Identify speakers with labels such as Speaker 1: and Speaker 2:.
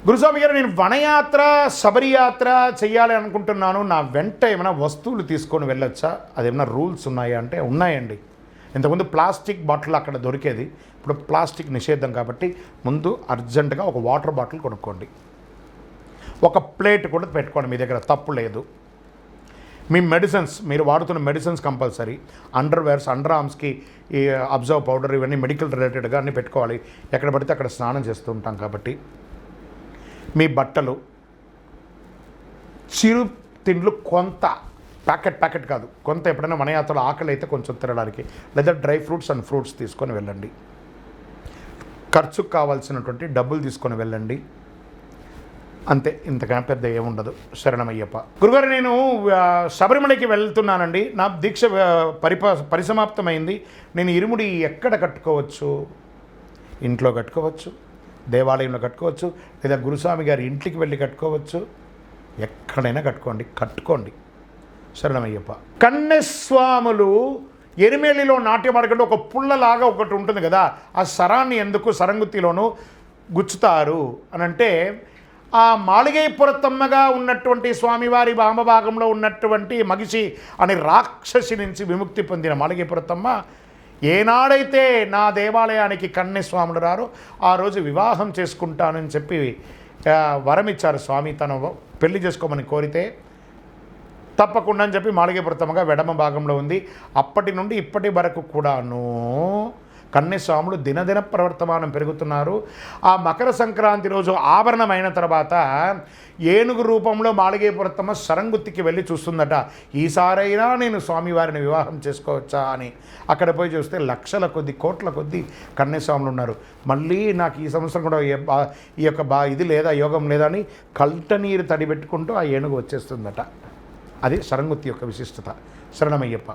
Speaker 1: గురుస్వామి గారు, నేను వనయాత్ర శబరియాత్ర చెయ్యాలి అనుకుంటున్నాను, నా వెంట ఏమైనా వస్తువులు తీసుకొని వెళ్ళొచ్చా, అదేమైనా రూల్స్ ఉన్నాయా అంటే ఉన్నాయండి. ఇంతకుముందు ప్లాస్టిక్ బాటిల్ అక్కడ దొరికేది, ఇప్పుడు ప్లాస్టిక్ నిషేధం కాబట్టి ముందు అర్జెంటుగా ఒక వాటర్ బాటిల్ కొనుక్కోండి, ఒక ప్లేట్ కూడా పెట్టుకోండి మీ దగ్గర, తప్పు లేదు. మీ మెడిసిన్స్, మీరు వాడుతున్న మెడిసిన్స్ కంపల్సరీ, అండర్వేర్స్, అండర్ ఆర్మ్స్కి ఈ అబ్జర్వ్ పౌడర్, ఇవన్నీ మెడికల్ రిలేటెడ్గా అన్నీ పెట్టుకోవాలి. ఎక్కడ పడితే అక్కడ స్నానం చేస్తూ ఉంటాం కాబట్టి. మీ బట్టలు, చిరు తిండ్లు కొంత, ప్యాకెట్ కాదు, కొంత ఎప్పుడైనా వనయాత్రలో ఆకలి అయితే కొంచెం తినడానికి, లేదా డ్రై ఫ్రూట్స్ అండ్ ఫ్రూట్స్ తీసుకొని వెళ్ళండి. ఖర్చుకు కావాల్సినటువంటి డబ్బులు తీసుకొని వెళ్ళండి, అంతే. ఇంతకన్నా పెద్ద ఏముండదు. శరణమయ్యప్ప. గురుగారు, నేను శబరిమలకి వెళ్తున్నానండి, నా దీక్ష పరిసమాప్తమైంది. నేను ఇరుముడి ఎక్కడ కట్టుకోవచ్చు? ఇంట్లో కట్టుకోవచ్చు, దేవాలయంలో కట్టుకోవచ్చు, లేదా గురుస్వామి గారి ఇంటికి వెళ్ళి కట్టుకోవచ్చు, ఎక్కడైనా కట్టుకోండి. శరణమయ్యప్ప. కన్నెస్వాములు ఎరిమేలిలో నాట్యం ఆడకుండా ఒక పుల్లలాగా ఒకటి ఉంటుంది కదా, ఆ సరాన్ని ఎందుకు సరంగుత్తిలోనూ గుచ్చుతారు అని అంటే, ఆ మాళిగైపురతమ్మగా ఉన్నటువంటి స్వామివారి వామభాగంలో ఉన్నటువంటి మగిషి అనే రాక్షసి నుంచి విముక్తి పొందిన మాళిగైపురతమ్మ ఏనాడైతే నా దేవాలయానికి కన్యస్వాములు రారో ఆ రోజు వివాహం చేసుకుంటానని చెప్పి వరం ఇచ్చారు స్వామి. తను పెళ్లి చేసుకోమని కోరితే తప్పకుండా అని చెప్పి మాళిగైపురతమ్మగా వెడమ భాగంలో ఉంది. అప్పటి నుండి ఇప్పటి వరకు కూడాను కన్యస్వాములు దినదిన ప్రవర్తమానం పెరుగుతున్నారు. ఆ మకర సంక్రాంతి రోజు ఆభరణమైన తర్వాత ఏనుగు రూపంలో మాళిగైపురతమ్మ సరంగుత్తికి వెళ్ళి చూస్తుందట, ఈసారైనా నేను స్వామివారిని వివాహం చేసుకోవచ్చా అని. అక్కడ పోయి చూస్తే లక్షల కొద్ది, కోట్ల కొద్ది కన్యస్వాములు ఉన్నారు. మళ్ళీ నాకు ఈ సంవత్సరం కూడా ఈ యొక్క ఇది లేదా, యోగం లేదా అని కంటనీరు తడిపెట్టుకుంటూ ఆ ఏనుగు వచ్చేస్తుందట. అది సరంగుత్తి యొక్క విశిష్టత. శరణమయ్యప్ప.